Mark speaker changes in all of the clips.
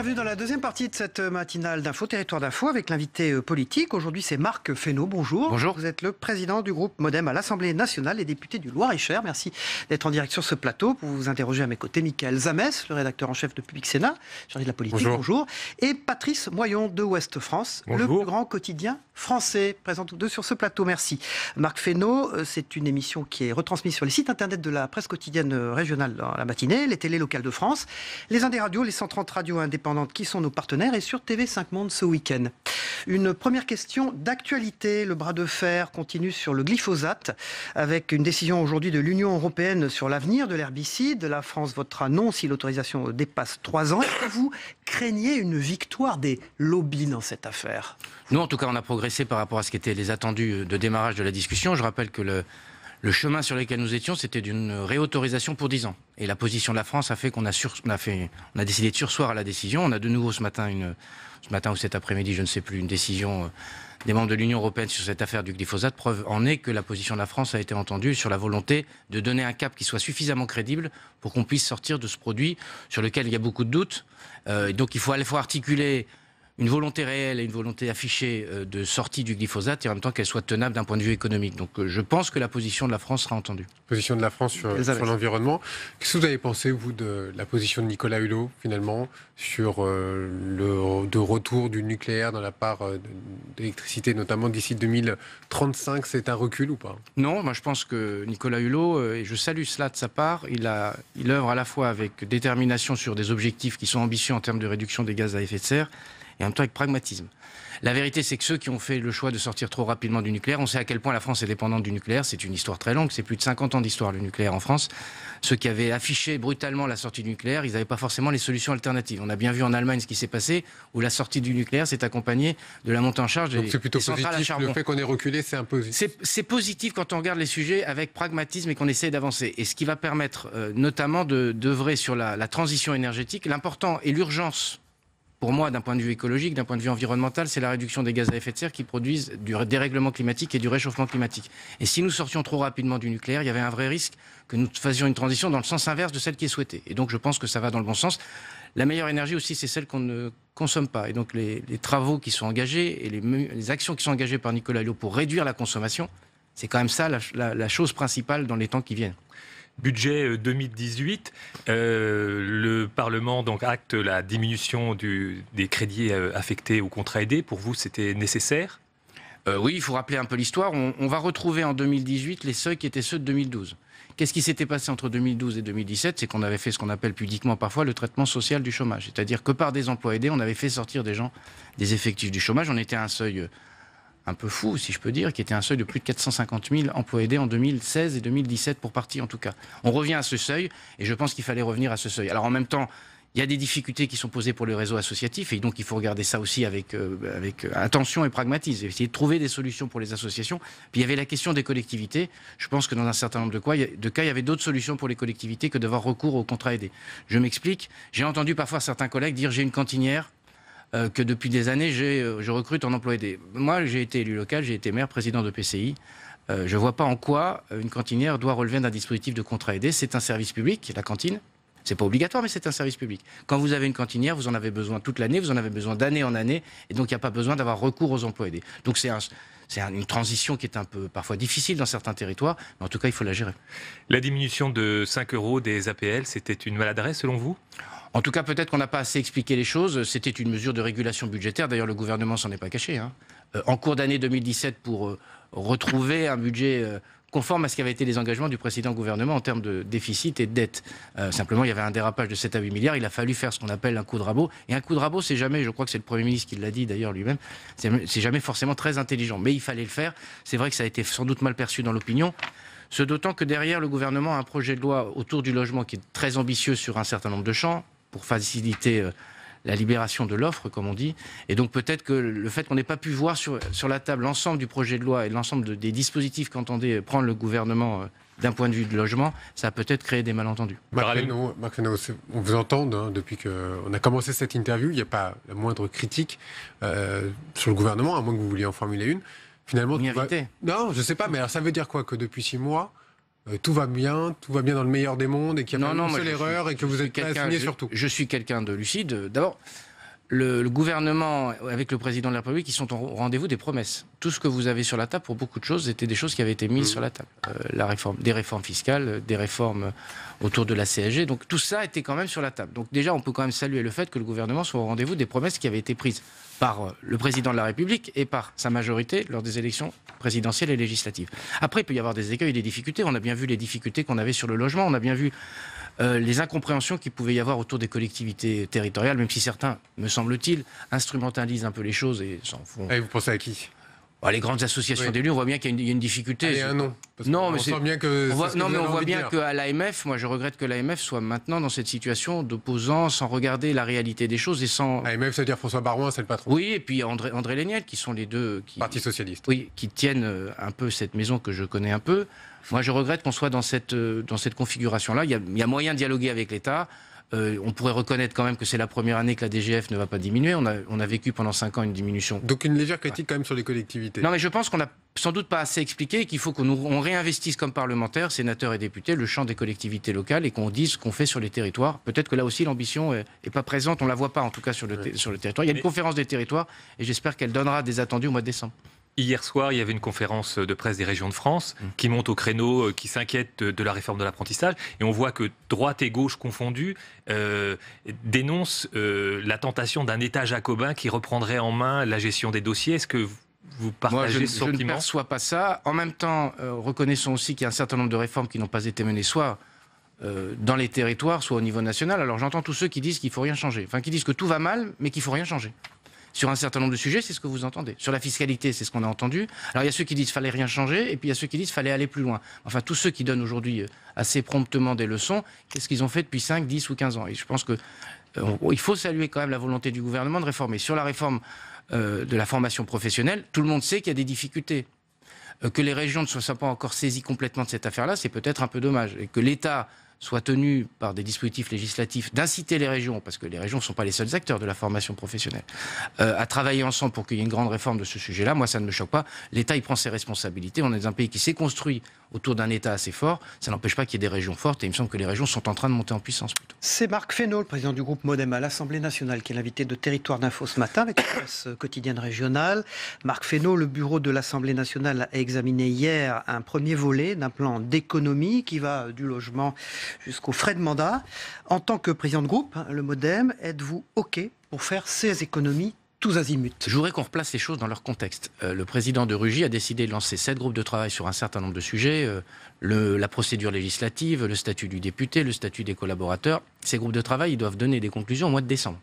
Speaker 1: Bienvenue dans la deuxième partie de cette matinale d'Info, Territoire d'Info, avec l'invité politique. Aujourd'hui, c'est Marc Fesneau. Bonjour.
Speaker 2: Bonjour.
Speaker 1: Vous êtes le président du groupe Modem à l'Assemblée nationale et député du Loir-et-Cher. Merci d'être en direct sur ce plateau pour vous interroger à mes côtés. Michael Zamès, le rédacteur en chef de Public Sénat, chargé de la politique. Bonjour. Et Patrice Moyon de Ouest France, le plus grand quotidien français. Présent tous deux sur ce plateau. Merci. Marc Fesneau, c'est une émission qui est retransmise sur les sites internet de la presse quotidienne régionale dans la matinée, les télés locales de France, les uns des radios, les 130 radios indépendantes qui sont nos partenaires et sur TV5 Monde ce week-end. Une première question d'actualité. Le bras de fer continue sur le glyphosate avec une décision aujourd'hui de l'Union européenne sur l'avenir de l'herbicide. La France votera non si l'autorisation dépasse 3 ans. Est-ce que vous craignez une victoire des lobbies dans cette affaire ?
Speaker 2: Nous, en tout cas, on a progressé par rapport à ce qu'étaient les attendus de démarrage de la discussion. Je rappelle que le chemin sur lequel nous étions, c'était d'une réautorisation pour 10 ans. Et la position de la France a fait qu'on a décidé de surseoir à la décision. On a de nouveau ce matin ou cet après-midi, je ne sais plus, une décision des membres de l'Union européenne sur cette affaire du glyphosate. Preuve en est que la position de la France a été entendue sur la volonté de donner un cap qui soit suffisamment crédible pour qu'on puisse sortir de ce produit sur lequel il y a beaucoup de doutes. Donc il faut à la fois articuler une volonté réelle et une volonté affichée de sortie du glyphosate et en même temps qu'elle soit tenable d'un point de vue économique. Donc je pense que la position de la France sera entendue.
Speaker 3: Position de la France sur l'environnement. Qu'est-ce que vous avez pensé, vous, de la position de Nicolas Hulot, finalement, sur le retour du nucléaire dans la part d'électricité, notamment d'ici 2035, c'est un recul ou pas ?
Speaker 2: Non, moi je pense que Nicolas Hulot, et je salue cela de sa part, il œuvre à la fois avec détermination sur des objectifs qui sont ambitieux en termes de réduction des gaz à effet de serre, et en même temps avec pragmatisme. La vérité, c'est que ceux qui ont fait le choix de sortir trop rapidement du nucléaire, on sait à quel point la France est dépendante du nucléaire, c'est une histoire très longue, c'est plus de 50 ans d'histoire le nucléaire en France. Ceux qui avaient affiché brutalement la sortie du nucléaire, ils n'avaient pas forcément les solutions alternatives. On a bien vu en Allemagne ce qui s'est passé, où la sortie du nucléaire s'est accompagnée de la montée en charge des centrales à charbon.
Speaker 3: Le fait qu'on ait reculé, c'est un positif.
Speaker 2: C'est positif quand on regarde les sujets avec pragmatisme et qu'on essaie d'avancer. Et ce qui va permettre notamment d'œuvrer sur la transition énergétique, l'important et l'urgence, pour moi, d'un point de vue écologique, d'un point de vue environnemental, c'est la réduction des gaz à effet de serre qui produisent du dérèglement climatique et du réchauffement climatique. Et si nous sortions trop rapidement du nucléaire, il y avait un vrai risque que nous faisions une transition dans le sens inverse de celle qui est souhaitée. Et donc je pense que ça va dans le bon sens. La meilleure énergie aussi, c'est celle qu'on ne consomme pas. Et donc les travaux qui sont engagés et les actions qui sont engagées par Nicolas Hulot pour réduire la consommation, c'est quand même ça la chose principale dans les temps qui viennent.
Speaker 4: Budget 2018, le Parlement donc acte la diminution des crédits affectés aux contrats aidés. Pour vous, c'était nécessaire ?
Speaker 2: Oui, il faut rappeler un peu l'histoire. On va retrouver en 2018 les seuils qui étaient ceux de 2012. Qu'est-ce qui s'était passé entre 2012 et 2017 ? C'est qu'on avait fait ce qu'on appelle pudiquement parfois le traitement social du chômage. C'est-à-dire que par des emplois aidés, on avait fait sortir des gens des effectifs du chômage. On était à un seuil un peu fou, si je peux dire, qui était un seuil de plus de 450 000 emplois aidés en 2016 et 2017 pour partie en tout cas. On revient à ce seuil et je pense qu'il fallait revenir à ce seuil. Alors en même temps, il y a des difficultés qui sont posées pour le réseau associatif et donc il faut regarder ça aussi avec attention et pragmatisme, essayer de trouver des solutions pour les associations. Puis il y avait la question des collectivités. Je pense que dans un certain nombre de cas, il y avait d'autres solutions pour les collectivités que d'avoir recours aux contrats aidés. Je m'explique. J'ai entendu parfois certains collègues dire « j'ai une cantinière ». Que depuis des années, je recrute en emploi aidé. Moi, j'ai été élu local, j'ai été maire, président de PCI. Je ne vois pas en quoi une cantinière doit relever d'un dispositif de contrat aidé. C'est un service public, la cantine. C'est pas obligatoire, mais c'est un service public. Quand vous avez une cantinière, vous en avez besoin toute l'année, vous en avez besoin d'année en année, et donc il n'y a pas besoin d'avoir recours aux emplois aidés. Donc c'est une transition qui est un peu parfois difficile dans certains territoires, mais en tout cas, il faut la gérer.
Speaker 4: La diminution de 5 € des APL, c'était une maladresse selon vous ?
Speaker 2: En tout cas, peut-être qu'on n'a pas assez expliqué les choses. C'était une mesure de régulation budgétaire. D'ailleurs, le gouvernement s'en est pas caché. En cours d'année 2017, pour retrouver un budget conforme à ce qu'avaient été les engagements du précédent gouvernement en termes de déficit et de dette. Simplement, il y avait un dérapage de 7 à 8 milliards. Il a fallu faire ce qu'on appelle un coup de rabot. Et un coup de rabot, c'est jamais, je crois que c'est le Premier ministre qui l'a dit d'ailleurs lui-même, c'est jamais forcément très intelligent. Mais il fallait le faire. C'est vrai que ça a été sans doute mal perçu dans l'opinion. Ce d'autant que derrière, le gouvernement a un projet de loi autour du logement qui est très ambitieux sur un certain nombre de champs, pour faciliter la libération de l'offre, comme on dit. Et donc peut-être que le fait qu'on n'ait pas pu voir sur la table l'ensemble du projet de loi et l'ensemble des dispositifs qu'entendait prendre le gouvernement d'un point de vue de logement, ça a peut-être créé des malentendus.
Speaker 3: Marc Fesneau, on vous entend depuis qu'on a commencé cette interview, il n'y a pas la moindre critique sur le gouvernement, à moins que vous vouliez en formuler une. Finalement, non, je ne sais pas, mais alors ça veut dire quoi ? Que depuis 6 mois, tout va bien dans le meilleur des mondes et qu'il n'y a pas une seule erreur et que vous êtes prêt à signer sur tout.
Speaker 2: Je suis quelqu'un de lucide. D'abord, le gouvernement, avec le président de la République, ils sont au rendez-vous des promesses. Tout ce que vous avez sur la table, pour beaucoup de choses, étaient des choses qui avaient été mises sur la table. Des réformes fiscales, des réformes autour de la CSG. Donc tout ça était quand même sur la table. Donc déjà, on peut quand même saluer le fait que le gouvernement soit au rendez-vous des promesses qui avaient été prises par le président de la République et par sa majorité lors des élections présidentielles et législatives. Après, il peut y avoir des écueils et des difficultés. On a bien vu les difficultés qu'on avait sur le logement. On a bien vu les incompréhensions qu'il pouvait y avoir autour des collectivités territoriales, même si certains, me semble-t-il, instrumentalisent un peu les choses et s'en font.
Speaker 3: Et vous pensez à qui ?
Speaker 2: Les grandes associations d'élus, on voit bien qu'il y a une difficulté.
Speaker 3: Allez, un nom.
Speaker 2: Non, mais
Speaker 3: on sent bien que
Speaker 2: on voit bien qu'à l'AMF, moi je regrette que l'AMF soit maintenant dans cette situation d'opposants sans regarder la réalité des choses et sans.
Speaker 3: AMF, ça veut dire François Baroin, c'est le patron.
Speaker 2: Oui, et puis André Léniel, qui sont les deux.
Speaker 3: Parti socialiste.
Speaker 2: Oui, qui tiennent un peu cette maison que je connais un peu. Moi je regrette qu'on soit dans cette configuration-là. Il y a moyen de dialoguer avec l'État. On pourrait reconnaître quand même que c'est la première année que la DGF ne va pas diminuer. On a vécu pendant 5 ans une diminution.
Speaker 3: Donc une légère critique quand même sur les collectivités.
Speaker 2: Non, mais je pense qu'on n'a sans doute pas assez expliqué et qu'il faut qu'on réinvestisse comme parlementaires, sénateurs et députés, le champ des collectivités locales et qu'on dise ce qu'on fait sur les territoires. Peut-être que là aussi l'ambition n'est pas présente, on ne la voit pas en tout cas sur le territoire. Il y a une conférence des territoires et j'espère qu'elle donnera des attendus au mois de décembre.
Speaker 4: Hier soir, il y avait une conférence de presse des régions de France qui monte au créneau, qui s'inquiète de la réforme de l'apprentissage. Et on voit que droite et gauche confondues dénoncent la tentation d'un État jacobin qui reprendrait en main la gestion des dossiers. Est-ce que vous partagez ce sentiment ?
Speaker 2: Je ne perçois pas ça. En même temps, reconnaissons aussi qu'il y a un certain nombre de réformes qui n'ont pas été menées, soit dans les territoires, soit au niveau national. Alors j'entends tous ceux qui disent qu'il ne faut rien changer. Enfin, qui disent que tout va mal, mais qu'il ne faut rien changer. Sur un certain nombre de sujets, c'est ce que vous entendez. Sur la fiscalité, c'est ce qu'on a entendu. Alors il y a ceux qui disent qu'il fallait rien changer, et puis il y a ceux qui disent qu'il fallait aller plus loin. Enfin, tous ceux qui donnent aujourd'hui assez promptement des leçons, qu'est-ce qu'ils ont fait depuis 5, 10 ou 15 ans ? Et je pense qu'il faut saluer quand même la volonté du gouvernement de réformer. Sur la réforme de la formation professionnelle, tout le monde sait qu'il y a des difficultés. Que les régions ne soient pas encore saisies complètement de cette affaire-là, c'est peut-être un peu dommage. Et que l'État soit tenu par des dispositifs législatifs d'inciter les régions, parce que les régions ne sont pas les seuls acteurs de la formation professionnelle, à travailler ensemble pour qu'il y ait une grande réforme de ce sujet-là. Moi, ça ne me choque pas. L'État, il prend ses responsabilités. On est dans un pays qui s'est construit autour d'un État assez fort. Ça n'empêche pas qu'il y ait des régions fortes, et il me semble que les régions sont en train de monter en puissance plutôt.
Speaker 1: C'est Marc Fesneau, le président du groupe Modem à l'Assemblée nationale, qui est l'invité de Territoire d'Info ce matin avec la presse quotidienne régionale. Marc Fesneau, le bureau de l'Assemblée nationale a examiné hier un premier volet d'un plan d'économie qui va du logement jusqu'aux frais de mandat. En tant que président de groupe, le Modem, êtes-vous OK pour faire ces économies tous azimuts?
Speaker 2: Je voudrais qu'on replace les choses dans leur contexte. Le président de Rugy a décidé de lancer 7 groupes de travail sur un certain nombre de sujets. La procédure législative, le statut du député, le statut des collaborateurs. Ces groupes de travail, ils doivent donner des conclusions au mois de décembre.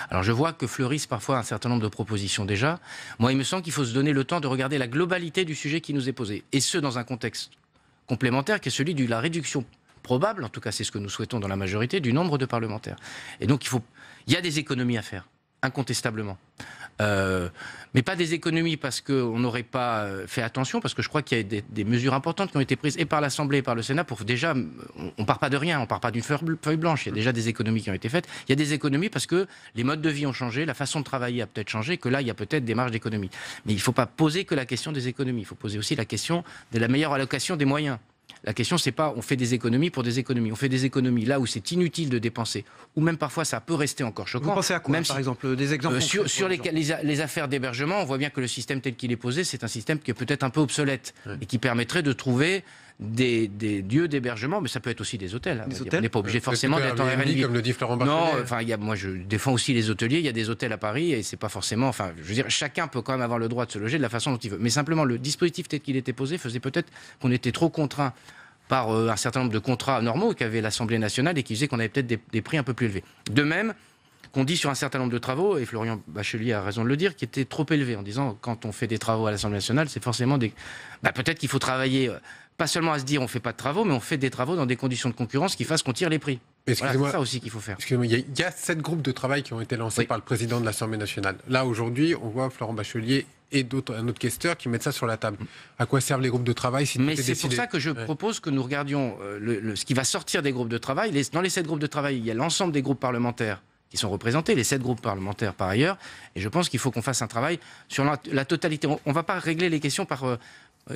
Speaker 2: Alors je vois que fleurissent parfois un certain nombre de propositions déjà. Moi, il me semble qu'il faut se donner le temps de regarder la globalité du sujet qui nous est posé. Et ce, dans un contexte complémentaire qui est celui de la réduction probable, en tout cas c'est ce que nous souhaitons dans la majorité, du nombre de parlementaires. Et donc il y a des économies à faire, incontestablement. Mais pas des économies parce qu'on n'aurait pas fait attention, parce que je crois qu'il y a des mesures importantes qui ont été prises et par l'Assemblée et par le Sénat pour déjà, on part pas de rien, on part pas d'une feuille blanche, il y a déjà des économies qui ont été faites. Il y a des économies parce que les modes de vie ont changé, la façon de travailler a peut-être changé, que là il y a peut-être des marges d'économie. Mais il ne faut pas poser que la question des économies, il faut poser aussi la question de la meilleure allocation des moyens. La question, c'est pas on fait des économies pour des économies. On fait des économies là où c'est inutile de dépenser, ou même parfois ça peut rester encore choquant.
Speaker 1: Vous pensez à quoi,
Speaker 2: même
Speaker 1: par exemple, des exemples
Speaker 2: sur les affaires d'hébergement, on voit bien que le système tel qu'il est posé, c'est un système qui est peut-être un peu obsolète et qui permettrait de trouver des lieux d'hébergement, mais ça peut être aussi des hôtels. On n'est pas obligé forcément d'être en Airbnb.
Speaker 3: Comme le dit Florent Bachelier.
Speaker 2: Non, enfin, moi je défends aussi les hôteliers. Il y a des hôtels à Paris et c'est pas forcément. Enfin, je veux dire, chacun peut quand même avoir le droit de se loger de la façon dont il veut. Mais simplement, le dispositif tel qu'il était posé faisait peut-être qu'on était trop contraint par un certain nombre de contrats normaux qu'avait l'Assemblée nationale et qui faisaient qu'on avait peut-être des prix un peu plus élevés. De même qu'on dit sur un certain nombre de travaux, et Florian Bachelier a raison de le dire, qui étaient trop élevés, en disant quand on fait des travaux à l'Assemblée nationale, c'est forcément des... peut-être qu'il faut travailler, pas seulement à se dire on ne fait pas de travaux, mais on fait des travaux dans des conditions de concurrence qui fassent qu'on tire les prix. Voilà, c'est ça aussi qu'il faut faire.
Speaker 3: Excusez-moi, il y a 7 groupes de travail qui ont été lancés par le président de l'Assemblée nationale. Là, aujourd'hui, on voit Florent Bachelier et un autre questeur qui mettent ça sur la table. À quoi servent les groupes de travail si
Speaker 2: Mais c'est pour ça que je propose que nous regardions ce qui va sortir des groupes de travail. Dans les 7 groupes de travail, il y a l'ensemble des groupes parlementaires qui sont représentés, les 7 groupes parlementaires par ailleurs. Et je pense qu'il faut qu'on fasse un travail sur la totalité. On ne va pas régler les questions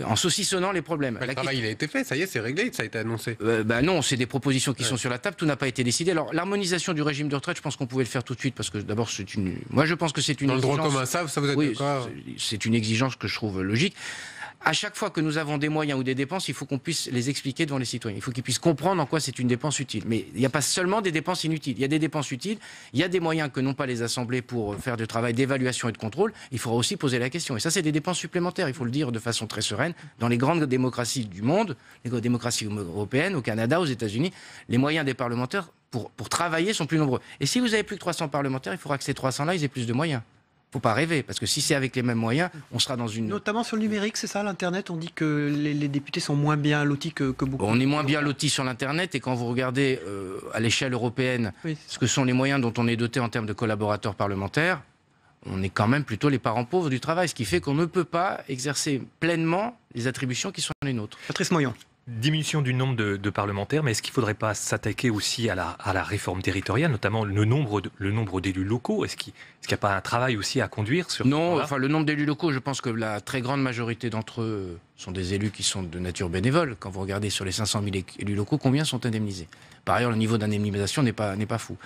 Speaker 2: en saucissonnant les problèmes.
Speaker 3: Le travail, il a été fait, ça y est, c'est réglé, ça a été annoncé.
Speaker 2: Non, c'est des propositions qui sont sur la table, tout n'a pas été décidé. Alors, l'harmonisation du régime de retraite, je pense qu'on pouvait le faire tout de suite, parce que d'abord, moi, je pense que c'est une
Speaker 3: Dans
Speaker 2: exigence...
Speaker 3: le droit commun, ça vous êtes d'accord ?
Speaker 2: C'est une exigence que je trouve logique. À chaque fois que nous avons des moyens ou des dépenses, il faut qu'on puisse les expliquer devant les citoyens. Il faut qu'ils puissent comprendre en quoi c'est une dépense utile. Mais il n'y a pas seulement des dépenses inutiles. Il y a des dépenses utiles, il y a des moyens que n'ont pas les assemblées pour faire du travail d'évaluation et de contrôle. Il faudra aussi poser la question. Et ça, c'est des dépenses supplémentaires, il faut le dire de façon très sereine. Dans les grandes démocraties du monde, les démocraties européennes, au Canada, aux États-Unis, les moyens des parlementaires pour travailler sont plus nombreux. Et si vous avez plus que 300 parlementaires, il faudra que ces 300-là, ils aient plus de moyens. Faut pas rêver, parce que si c'est avec les mêmes moyens, on sera dans une...
Speaker 1: Notamment sur le numérique, c'est ça, l'Internet, on dit que les députés sont moins bien lotis que beaucoup.
Speaker 2: On est moins bien lotis sur l'Internet, et quand vous regardez à l'échelle européenne ce que sont les moyens dont on est doté en termes de collaborateurs parlementaires, on est quand même plutôt les parents pauvres du travail, ce qui fait qu'on ne peut pas exercer pleinement les attributions qui sont les nôtres.
Speaker 1: Patrice Moyon.
Speaker 4: Diminution du nombre de parlementaires, mais est-ce qu'il ne faudrait pas s'attaquer aussi à la réforme territoriale, notamment le nombre d'élus locaux? Est-ce qu'il n'y a pas un travail aussi à conduire sur
Speaker 2: Non, enfin le nombre d'élus locaux, je pense que la très grande majorité d'entre eux sont des élus qui sont de nature bénévole. Quand vous regardez sur les 500 000 élus locaux, combien sont indemnisés? Par ailleurs, le niveau d'indemnisation n'est pas fou.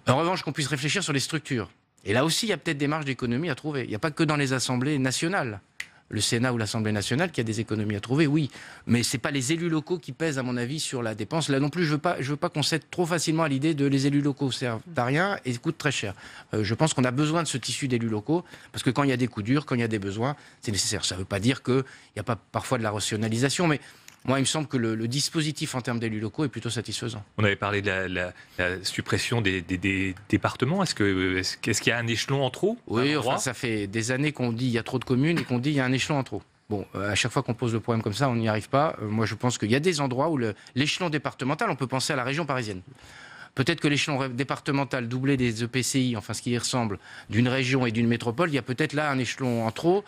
Speaker 2: En revanche, qu'on puisse réfléchir sur les structures. Et là aussi, il y a peut-être des marges d'économie à trouver. Il n'y a pas que dans les assemblées nationales. Le Sénat ou l'Assemblée nationale qui a des économies à trouver, oui. Mais ce n'est pas les élus locaux qui pèsent, à mon avis, sur la dépense. Là non plus, je veux pas qu'on cède trop facilement à l'idée de les élus locaux servent à rien et coûtent très cher. Je pense qu'on a besoin de ce tissu d'élus locaux, parce que quand il y a des coups durs, quand il y a des besoins, c'est nécessaire. Ça ne veut pas dire qu'il n'y a pas parfois de la rationalisation, mais moi, il me semble que le dispositif en termes d'élus locaux est plutôt satisfaisant.
Speaker 4: On avait parlé de la suppression des départements. Est-ce qu'il y a un échelon en trop?
Speaker 2: Oui, enfin, ça fait des années qu'on dit qu'il y a trop de communes et qu'on dit qu'il y a un échelon en trop. Bon, à chaque fois qu'on pose le problème comme ça, on n'y arrive pas. Moi, je pense qu'il y a des endroits où l'échelon départemental, on peut penser à la région parisienne. Peut-être que l'échelon départemental doublé des EPCI, enfin ce qui y ressemble, d'une région et d'une métropole, il y a peut-être là un échelon en trop.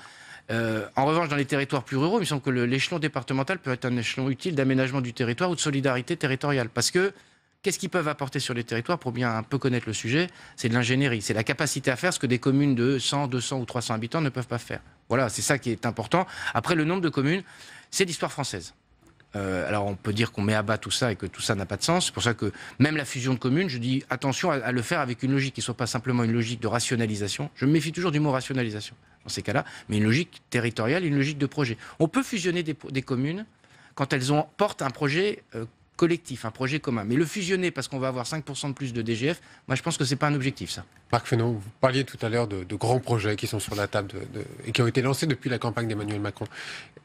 Speaker 2: En revanche, dans les territoires plus ruraux, il me semble que l'échelon départemental peut être un échelon utile d'aménagement du territoire ou de solidarité territoriale. Parce que, qu'est-ce qu'ils peuvent apporter sur les territoires, pour bien un peu connaître le sujet? C'est de l'ingénierie, c'est la capacité à faire ce que des communes de 100, 200 ou 300 habitants ne peuvent pas faire. Voilà, c'est ça qui est important. Après, le nombre de communes, c'est l'histoire française. Alors on peut dire qu'on met à bas tout ça et que tout ça n'a pas de sens. C'est pour ça que même la fusion de communes, je dis attention à le faire avec une logique qui ne soit pas simplement une logique de rationalisation. Je me méfie toujours du mot rationalisation dans ces cas-là, mais une logique territoriale, une logique de projet. On peut fusionner des communes quand elles portent un projet collectif, un projet commun. Mais le fusionner parce qu'on va avoir 5% de plus de DGF, moi je pense que ce n'est pas un objectif, ça.
Speaker 3: Marc Fesneau, vous parliez tout à l'heure de grands projets qui sont sur la table et qui ont été lancés depuis la campagne d'Emmanuel Macron.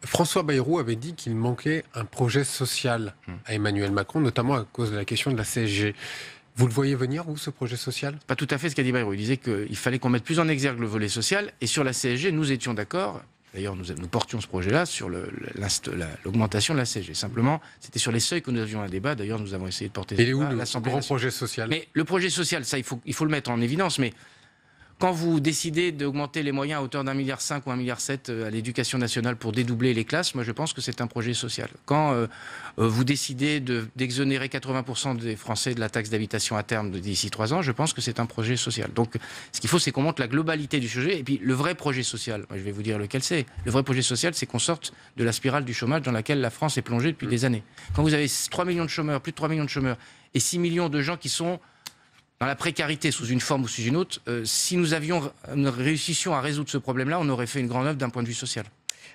Speaker 3: François Bayrou avait dit qu'il manquait un projet social à Emmanuel Macron, notamment à cause de la question de la CSG. Vous le voyez venir, vous, ce projet social?
Speaker 2: Pas tout à fait ce qu'a dit Bayrou. Il disait qu'il fallait qu'on mette plus en exergue le volet social. Et sur la CSG, nous étions d'accord. D'ailleurs, nous portions ce projet-là sur l'augmentation de la CSG. Simplement, c'était sur les seuils que nous avions un débat. D'ailleurs, nous avons essayé de porter
Speaker 3: ce débat à l'Assemblée nationale. Projet social.
Speaker 2: Mais le projet social, ça, il faut le mettre en évidence. Mais quand vous décidez d'augmenter les moyens à hauteur d'1,5 milliard ou 1,7 milliard à l'éducation nationale pour dédoubler les classes, moi je pense que c'est un projet social. Quand vous décidez d'exonérer 80% des Français de la taxe d'habitation à terme d'ici 3 ans, je pense que c'est un projet social. Donc ce qu'il faut, c'est qu'on montre la globalité du sujet. Et puis le vrai projet social, moi, je vais vous dire lequel c'est. Le vrai projet social, c'est qu'on sorte de la spirale du chômage dans laquelle la France est plongée depuis des années. Quand vous avez 3 millions de chômeurs, plus de 3 millions de chômeurs, et 6 millions de gens qui sont dans la précarité sous une forme ou sous une autre, si nous réussissions à résoudre ce problème-là, on aurait fait une grande œuvre d'un point de vue social.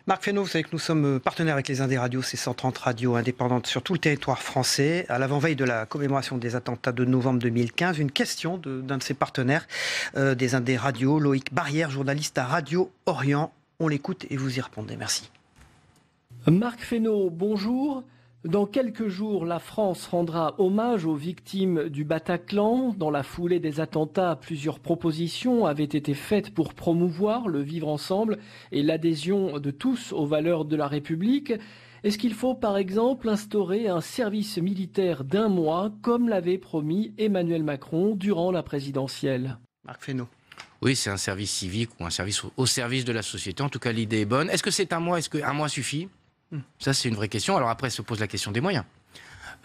Speaker 1: Marc Fesneau, vous savez que nous sommes partenaires avec les Indés Radios, ces 130 radios indépendantes sur tout le territoire français. À l'avant-veille de la commémoration des attentats de novembre 2015, une question d'un de ses partenaires des Indés Radios, Loïc Barrière, journaliste à Radio Orient. On l'écoute et vous y répondez. Merci.
Speaker 5: Marc Fesneau, bonjour. Dans quelques jours, la France rendra hommage aux victimes du Bataclan. Dans la foulée des attentats, plusieurs propositions avaient été faites pour promouvoir le vivre ensemble et l'adhésion de tous aux valeurs de la République. Est-ce qu'il faut par exemple instaurer un service militaire d'1 mois, comme l'avait promis Emmanuel Macron durant la présidentielle?
Speaker 1: Marc Fesneau.
Speaker 2: Oui, c'est un service civique ou un service au service de la société. En tout cas, l'idée est bonne. Est-ce que c'est 1 mois? Est-ce que 1 mois suffit? Ça, c'est une vraie question. Alors après, se pose la question des moyens.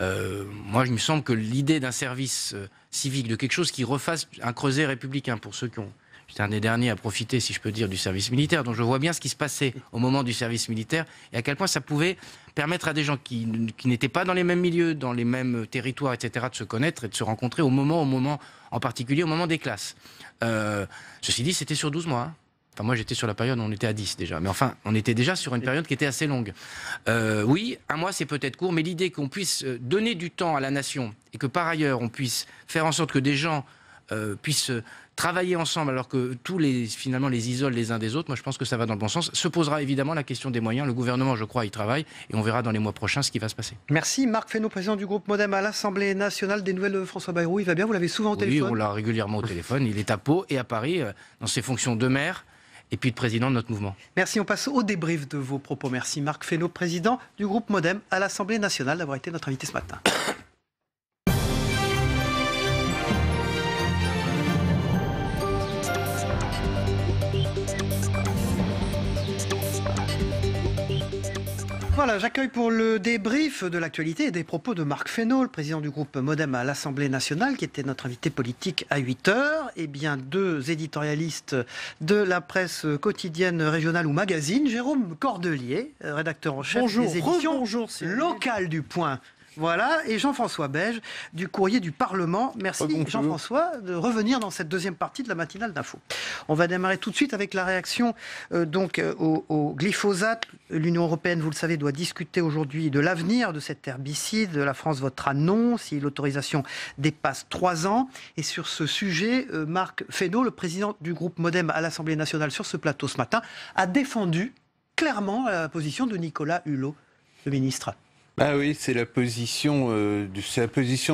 Speaker 2: Moi, il me semble que l'idée d'un service civique, de quelque chose qui refasse un creuset républicain, pour ceux qui ont J'étais un des derniers à profiter, si je peux dire, du service militaire. Donc je vois bien ce qui se passait au moment du service militaire et à quel point ça pouvait permettre à des gens qui n'étaient pas dans les mêmes milieux, dans les mêmes territoires, etc., de se connaître et de se rencontrer au moment, en particulier au moment des classes. Ceci dit, c'était sur 12 mois. Hein. Enfin, moi, j'étais sur la période où on était à 10 déjà. Mais enfin, on était déjà sur une période qui était assez longue. Oui, un mois, c'est peut-être court, mais l'idée qu'on puisse donner du temps à la nation et que par ailleurs, on puisse faire en sorte que des gens puissent travailler ensemble alors que finalement, les isolent les uns des autres, moi, je pense que ça va dans le bon sens. Se posera évidemment la question des moyens. Le gouvernement, je crois, y travaille et on verra dans les mois prochains ce qui va se passer.
Speaker 1: Merci. Marc Fesneau, président du groupe Modem à l'Assemblée nationale. Des nouvelles de François Bayrou, il va bien? Vous l'avez souvent au téléphone?
Speaker 2: Oui, on l'a régulièrement au téléphone. Il est à Pau et à Paris dans ses fonctions de maire et puis de président de notre mouvement.
Speaker 1: Merci, on passe au débrief de vos propos. Merci Marc Fesneau, président du groupe Modem à l'Assemblée nationale, d'avoir été notre invité ce matin. Voilà, j'accueille pour le débrief de l'actualité et des propos de Marc Fesneau, le président du groupe Modem à l'Assemblée nationale, qui était notre invité politique à 8h. Et bien, deux éditorialistes de la presse quotidienne, régionale ou magazine, Jérôme Cordelier, rédacteur en chef des éditions locales du Point. Voilà, et Jean-François Beige du Courrier du Parlement. Merci Jean-François de revenir dans cette deuxième partie de la matinale d'info. On va démarrer tout de suite avec la réaction au glyphosate. L'Union européenne, vous le savez, doit discuter aujourd'hui de l'avenir de cet herbicide. La France votera non si l'autorisation dépasse 3 ans. Et sur ce sujet, Marc Fesneau, le président du groupe Modem à l'Assemblée nationale sur ce plateau ce matin, a défendu clairement la position de Nicolas Hulot, le ministre.
Speaker 6: Ah oui, c'est la position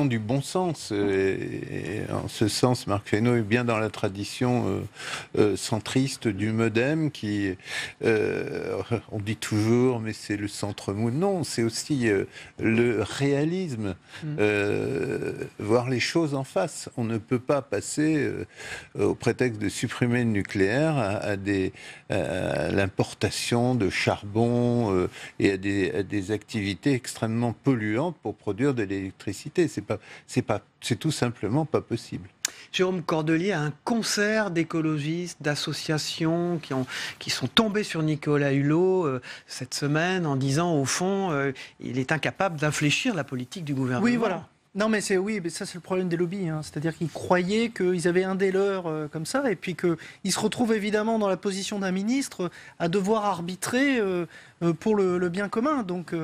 Speaker 6: du bon sens. Et en ce sens, Marc Fesneau est bien dans la tradition centriste du Modem, qui, on dit toujours, mais c'est le centre mou. Non, c'est aussi le réalisme, voir les choses en face. On ne peut pas passer, au prétexte de supprimer le nucléaire, à l'importation de charbon et à des activités extrêmement polluantes pour produire de l'électricité. C'est tout simplement pas possible.
Speaker 1: Jérôme Cordelier a un concert d'écologistes, d'associations qui sont tombés sur Nicolas Hulot cette semaine en disant, au fond, il est incapable d'infléchir la politique du gouvernement.
Speaker 7: Oui, voilà. Non, mais ça c'est le problème des lobbies. Hein. C'est-à-dire qu'ils croyaient qu'ils avaient un des leurs comme ça, et puis qu'ils se retrouvent évidemment dans la position d'un ministre à devoir arbitrer pour le bien commun. Donc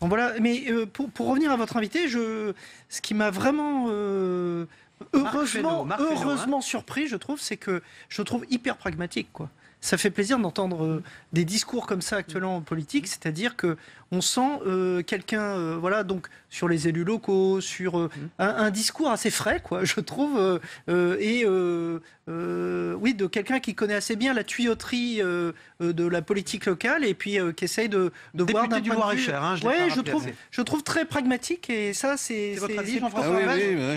Speaker 7: voilà. Mais pour revenir à votre invité, ce qui m'a vraiment heureusement surpris, je trouve, c'est que je le trouve hyper pragmatique, quoi. Ça fait plaisir d'entendre des discours comme ça actuellement en politique, c'est-à-dire que on sent quelqu'un, voilà, donc sur les élus locaux, sur un discours assez frais, quoi, je trouve, oui, de quelqu'un qui connaît assez bien la tuyauterie de la politique locale et puis qui essaye de voir d'un
Speaker 1: du
Speaker 7: point de vue.
Speaker 1: Loir-et-Cher, hein,
Speaker 7: je trouve très pragmatique, et ça c'est
Speaker 1: votre avis, Jean-François.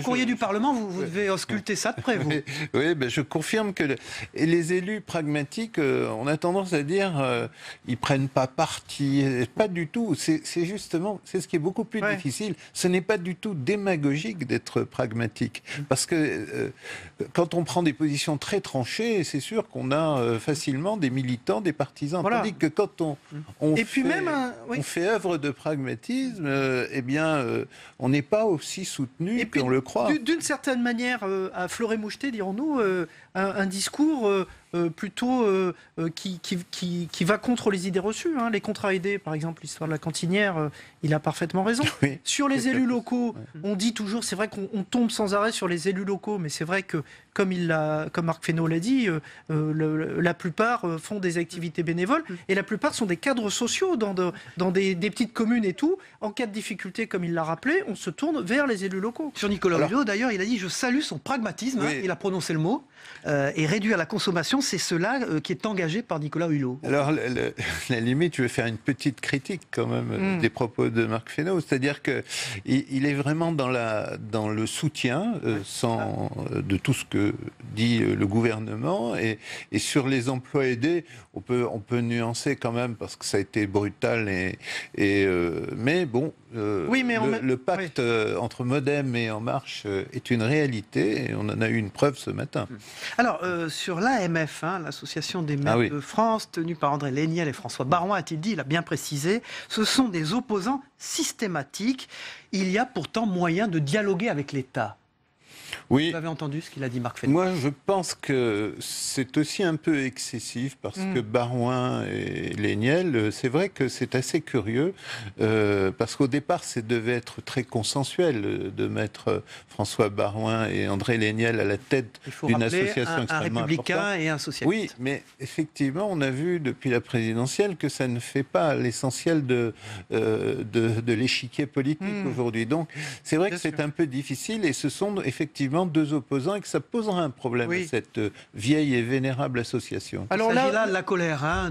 Speaker 1: Courrier du Parlement, vous devez ausculter ça de près, vous.
Speaker 6: Oui, ben, je confirme que les élus pragmatiques, on a tendance à dire ils prennent pas parti, pas du tout. C'est justement, c'est ce qui est beaucoup plus difficile. Ce n'est pas du tout démagogique d'être pragmatique, parce que quand on prend des positions très tranchées, c'est sûr qu'on a facilement des militants, des partisans. Voilà. Tandis que quand on fait œuvre de pragmatisme, eh bien, on n'est pas aussi soutenu qu'on le croit.
Speaker 7: D'une certaine manière, à fleuret moucheté, dirons-nous, un discours plutôt qui va contre les idées reçues. Hein. Les contrats aidés, par exemple, l'histoire de la cantinière, il a parfaitement raison. Oui, sur les élus locaux, on dit toujours, c'est vrai qu'on tombe sans arrêt sur les élus locaux, mais c'est vrai que, comme Marc Fesneau l'a dit, la plupart font des activités bénévoles, et la plupart sont des cadres sociaux dans des petites communes et tout. En cas de difficulté, comme il l'a rappelé, on se tourne vers les élus locaux.
Speaker 1: Sur Nicolas Hulot, d'ailleurs, il a dit « Je salue son pragmatisme », il a prononcé le mot, et réduire la consommation l'association, c'est cela qui est engagé par Nicolas Hulot.
Speaker 6: Alors, la limite, je vais faire une petite critique quand même des propos de Marc Fesneau, c'est-à-dire qu'il est vraiment dans le soutien de tout ce que dit le gouvernement, et sur les emplois aidés, on peut nuancer quand même parce que ça a été brutal, mais bon, le pacte entre Modem et En Marche est une réalité, et on en a eu une preuve ce matin.
Speaker 1: Alors, sur l'AMF, l'association des maires de France, tenue par André Léniel et François Baroin, a-t-il dit, il a bien précisé, ce sont des opposants systématiques. Il y a pourtant moyen de dialoguer avec l'État.
Speaker 6: Oui.
Speaker 1: Vous avez entendu ce qu'il a dit, Marc Fesneau?
Speaker 6: Moi, je pense que c'est aussi un peu excessif parce que Baroin et Léniel, c'est vrai que c'est assez curieux parce qu'au départ, ça devait être très consensuel de mettre François Baroin et André Léniel à la tête d'une association extrêmement
Speaker 1: un républicain
Speaker 6: importante.
Speaker 1: Et un socialiste.
Speaker 6: Oui, mais effectivement, on a vu depuis la présidentielle que ça ne fait pas l'essentiel de l'échiquier politique aujourd'hui. Donc, c'est vrai que c'est un peu difficile, et ce sont effectivement deux opposants, et que ça posera un problème à cette vieille et vénérable association.
Speaker 1: Alors là, la colère,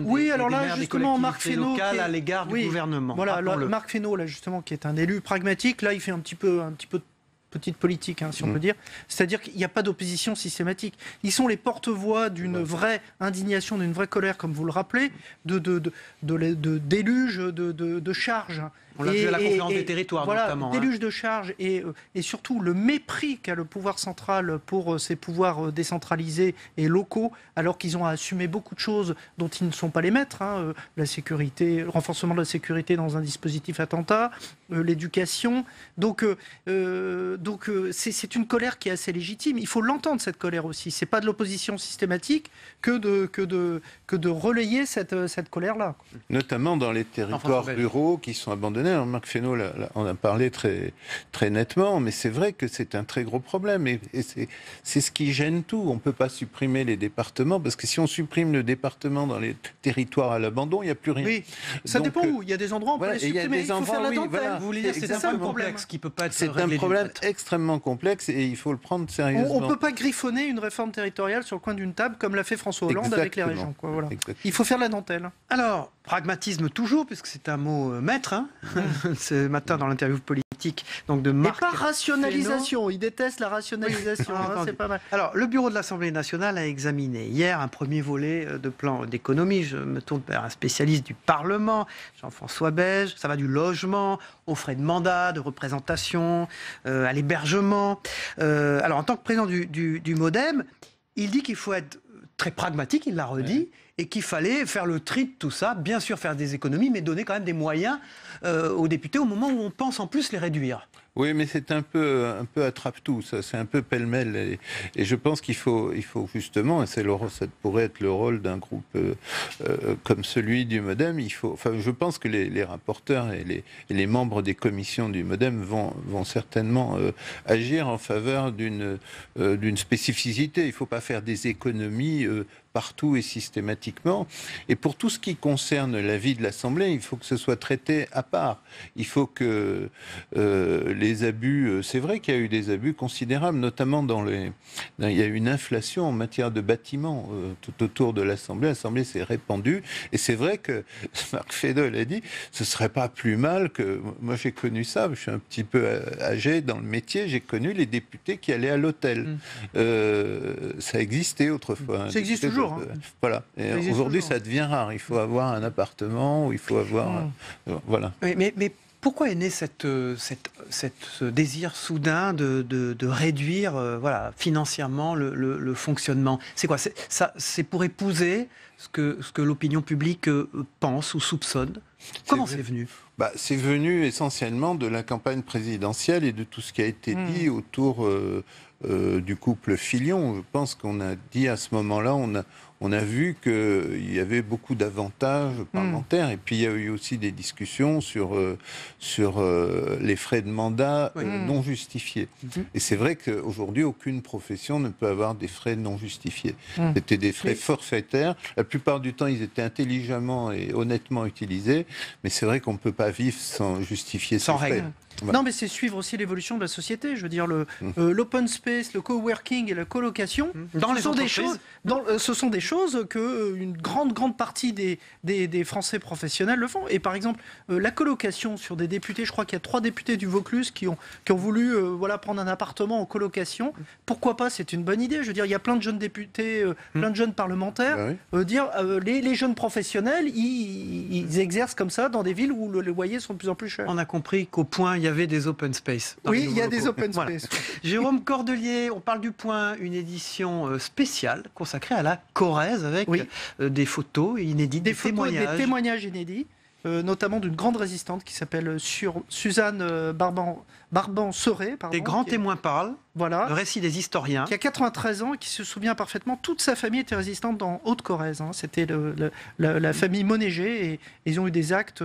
Speaker 7: justement, Marc Fesneau
Speaker 1: locales à l'égard du gouvernement.
Speaker 7: Voilà, Marc Fesneau, là, justement, qui est un élu pragmatique, là, il fait un petit peu de petite politique, si on peut dire. C'est-à-dire qu'il n'y a pas d'opposition systématique. Ils sont les porte-voix d'une vraie indignation, d'une vraie colère, comme vous le rappelez, de déluge, de charges.
Speaker 1: On l'a vu à la conférence des territoires, notamment.
Speaker 7: Déluge de charges et surtout le mépris qu'a le pouvoir central pour ses pouvoirs décentralisés et locaux, alors qu'ils ont à assumer beaucoup de choses dont ils ne sont pas les maîtres. La sécurité, le renforcement de la sécurité dans un dispositif attentat, l'éducation. Donc c'est une colère qui est assez légitime. Il faut l'entendre, cette colère aussi. C'est pas de l'opposition systématique que de relayer cette colère-là.
Speaker 6: Notamment dans les territoires ruraux qui sont abandonnés. Alors, Marc Fesneau en a parlé très, très nettement, mais c'est vrai que c'est un très gros problème, et c'est ce qui gêne tout. On ne peut pas supprimer les départements, parce que si on supprime le département dans les territoires à l'abandon, il n'y a plus rien.
Speaker 7: Oui, ça dépend où. Il y a des endroits où on peut les supprimer, il faut faire la dentelle.
Speaker 1: Vous voulez dire que c'est un problème complexe qui peut pas être réglé.
Speaker 6: C'est un problème extrêmement complexe, et il faut le prendre sérieusement.
Speaker 7: On ne peut pas griffonner une réforme territoriale sur le coin d'une table, comme l'a fait François Hollande avec les régions. Voilà. Il faut faire la dentelle.
Speaker 1: Alors, pragmatisme toujours, puisque c'est un mot maître, ce matin dans l'interview politique donc de Marc
Speaker 7: Fesneau. Et pas rationalisation, il déteste la rationalisation, c'est pas mal.
Speaker 1: Alors, le bureau de l'Assemblée nationale a examiné hier un premier volet de plan d'économie. Je me tourne vers un spécialiste du Parlement, Jean-François Beige. Ça va du logement, aux frais de mandat, de représentation, à l'hébergement. Alors, en tant que président du Modem, il dit qu'il faut être très pragmatique, il l'a redit, et qu'il fallait faire le tri de tout ça, bien sûr faire des économies, mais donner quand même des moyens aux députés au moment où on pense en plus les réduire.
Speaker 6: Oui, mais c'est un peu attrape-tout, ça, c'est un peu pêle-mêle, et je pense qu'il faut justement, et ça pourrait être le rôle d'un groupe comme celui du Modem, je pense que les rapporteurs et les membres des commissions du Modem vont certainement agir en faveur d'une spécificité. Il ne faut pas faire des économies partout et systématiquement. Et pour tout ce qui concerne la vie de l'Assemblée, il faut que ce soit traité à part. Il faut que les abus... c'est vrai qu'il y a eu des abus considérables, notamment il y a eu une inflation en matière de bâtiments tout autour de l'Assemblée. L'Assemblée s'est répandue. Et c'est vrai que, Marc Fesneau l'a dit, ce ne serait pas plus mal que... Moi, j'ai connu ça, je suis un petit peu âgé dans le métier, j'ai connu les députés qui allaient à l'hôtel. Ça existait autrefois.
Speaker 7: Ça existe toujours.
Speaker 6: Voilà. Et aujourd'hui, ça devient rare. Il faut avoir un appartement, ou il faut avoir... voilà.
Speaker 1: Mais pourquoi est né ce désir soudain de réduire financièrement le fonctionnement? C'est quoi? C'est pour épouser ce que l'opinion publique pense ou soupçonne? Comment c'est venu?
Speaker 6: C'est venu essentiellement de la campagne présidentielle et de tout ce qui a été dit autour du couple Fillon. Je pense qu'on a dit à ce moment-là, on a vu qu'il y avait beaucoup d'avantages parlementaires, et puis il y a eu aussi des discussions sur les frais de mandat non justifiés. Et c'est vrai qu'aujourd'hui, aucune profession ne peut avoir des frais non justifiés. C'était des frais forfaitaires. La plupart du temps, ils étaient intelligemment et honnêtement utilisés, mais c'est vrai qu'on ne peut pas vivre sans justifier ces frais.
Speaker 7: Non, mais c'est suivre aussi l'évolution de la société. Je veux dire, l'open space, le coworking et la colocation, ce sont des choses que une grande partie des Français professionnels le font. Et par exemple, la colocation sur des députés, je crois qu'il y a 3 députés du Vaucluse qui ont voulu prendre un appartement en colocation. Pourquoi pas? C'est une bonne idée. Je veux dire, il y a plein de jeunes députés, plein de jeunes parlementaires. Les jeunes professionnels, ils exercent comme ça dans des villes où les loyers sont de plus en plus chers.
Speaker 1: On a compris qu'au Point, il y avait des open space.
Speaker 7: Oui, il y a des open space.
Speaker 1: Voilà. Jérôme Cordelier, on parle du Point, une édition spéciale consacrée à la Corrèze avec des photos inédites, des
Speaker 7: témoignages inédits, notamment d'une grande résistante qui s'appelle Suzanne Barban-Serré.
Speaker 1: Des grands témoins parlent.
Speaker 7: Voilà.
Speaker 1: Le récit des historiens.
Speaker 7: Qui a 93 ans et qui se souvient parfaitement. Toute sa famille était résistante dans Haute-Corrèze. C'était la famille Monéger et ils ont eu des actes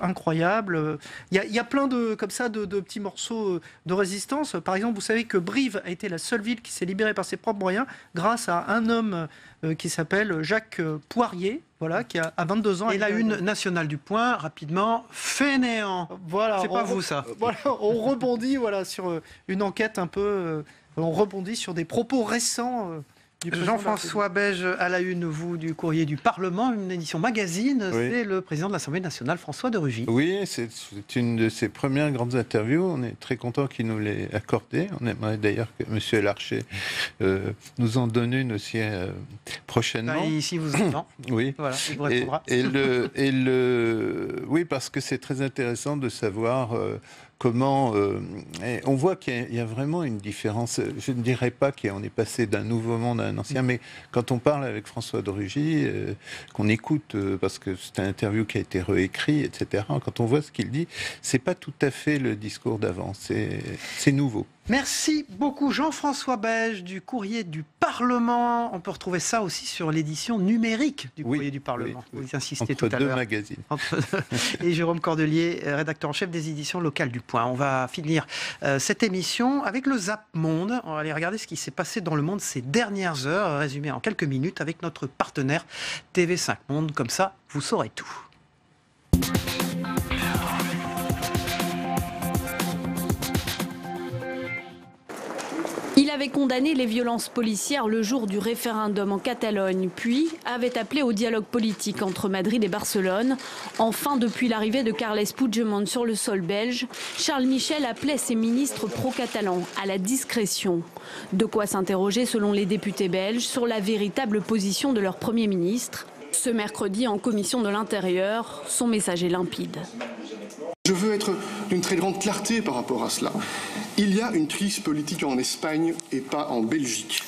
Speaker 7: incroyables. Il y a plein de petits morceaux de résistance. Par exemple, vous savez que Brive a été la seule ville qui s'est libérée par ses propres moyens grâce à un homme qui s'appelle Jacques Poirier, qui a 22 ans.
Speaker 1: Et la une nationale du Point, rapidement, fainéant.
Speaker 7: Voilà,
Speaker 1: c'est pas vous ça.
Speaker 7: Voilà, on rebondit sur une enquête un peu. On rebondit sur des propos récents.
Speaker 1: Jean-François Beige, à la une, vous, du Courrier du Parlement, une édition magazine, c'est le président de l'Assemblée nationale, François de Rugy.
Speaker 6: Oui, c'est une de ses premières grandes interviews. On est très content qu'il nous l'ait accordée. On aimerait d'ailleurs que M. Larcher nous en donne une aussi prochainement.
Speaker 1: Ici, vous entend.
Speaker 6: Oui.
Speaker 1: Voilà, il vous répondra.
Speaker 6: Oui, parce que c'est très intéressant de savoir... comment on voit qu'il y a vraiment une différence. Je ne dirais pas qu'on est passé d'un nouveau monde à un ancien, mais quand on parle avec François de Rugy, qu'on écoute, parce que c'est un interview qui a été réécrit, etc., quand on voit ce qu'il dit, c'est pas tout à fait le discours d'avant, c'est nouveau.
Speaker 1: Merci beaucoup Jean-François Beige du Courrier du Parlement. On peut retrouver ça aussi sur l'édition numérique du Courrier du Parlement. Vous y insistez tout à l'heure.
Speaker 6: Entre deux magazines.
Speaker 1: Et Jérôme Cordelier, rédacteur en chef des éditions locales du Point. On va finir cette émission avec le Zap Monde. On va aller regarder ce qui s'est passé dans le monde ces dernières heures, résumé en quelques minutes avec notre partenaire TV5 Monde. Comme ça, vous saurez tout.
Speaker 8: Il avait condamné les violences policières le jour du référendum en Catalogne, puis avait appelé au dialogue politique entre Madrid et Barcelone. Enfin, depuis l'arrivée de Carles Puigdemont sur le sol belge, Charles Michel appelait ses ministres pro-catalans à la discrétion. De quoi s'interroger, selon les députés belges, sur la véritable position de leur Premier ministre. Ce mercredi, en commission de l'Intérieur, son message est limpide.
Speaker 9: Je veux être d'une très grande clarté par rapport à cela. Il y a une crise politique en Espagne et pas en Belgique.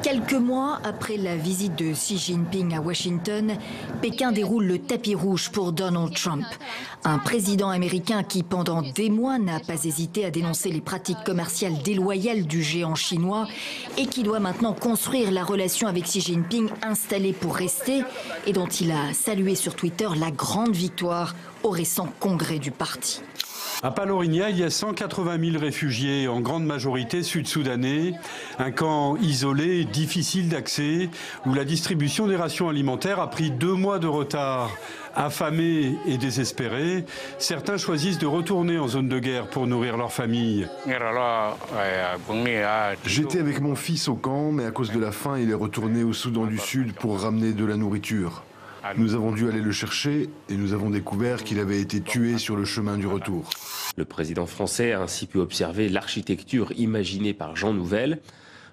Speaker 10: Quelques mois après la visite de Xi Jinping à Washington, Pékin déroule le tapis rouge pour Donald Trump. Un président américain qui, pendant des mois, n'a pas hésité à dénoncer les pratiques commerciales déloyales du géant chinois et qui doit maintenant construire la relation avec Xi Jinping installée pour rester et dont il a salué sur Twitter la grande victoire au récent congrès du parti.
Speaker 11: À Palorinia, il y a 180 000 réfugiés, en grande majorité sud-soudanais. Un camp isolé, difficile d'accès, où la distribution des rations alimentaires a pris 2 mois de retard. Affamés et désespérés, certains choisissent de retourner en zone de guerre pour nourrir leur famille.
Speaker 12: J'étais avec mon fils au camp, mais à cause de la faim, il est retourné au Soudan du Sud pour ramener de la nourriture. Nous avons dû aller le chercher et nous avons découvert qu'il avait été tué sur le chemin du retour.
Speaker 13: Le président français a ainsi pu observer l'architecture imaginée par Jean Nouvel.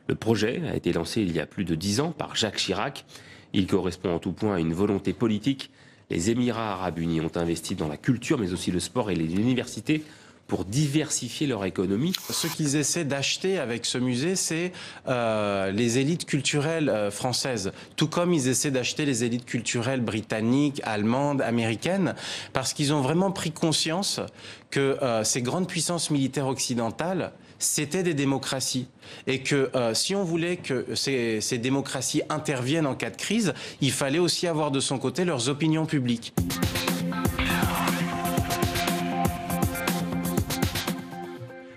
Speaker 13: Le projet a été lancé il y a plus de 10 ans par Jacques Chirac. Il correspond en tout point à une volonté politique. Les Émirats arabes unis ont investi dans la culture, mais aussi le sport et les universités pour diversifier leur économie.
Speaker 14: Ce qu'ils essaient d'acheter avec ce musée, c'est les élites culturelles françaises, tout comme ils essaient d'acheter les élites culturelles britanniques, allemandes, américaines, parce qu'ils ont vraiment pris conscience que ces grandes puissances militaires occidentales, c'était des démocraties. Et que si on voulait que ces démocraties interviennent en cas de crise, il fallait aussi avoir de son côté leurs opinions publiques.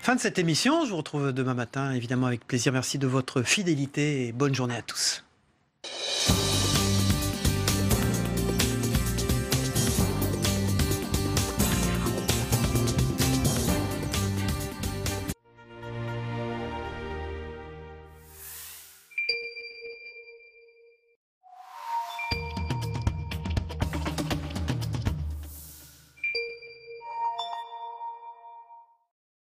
Speaker 1: Fin de cette émission, je vous retrouve demain matin, évidemment avec plaisir. Merci de votre fidélité et bonne journée à tous.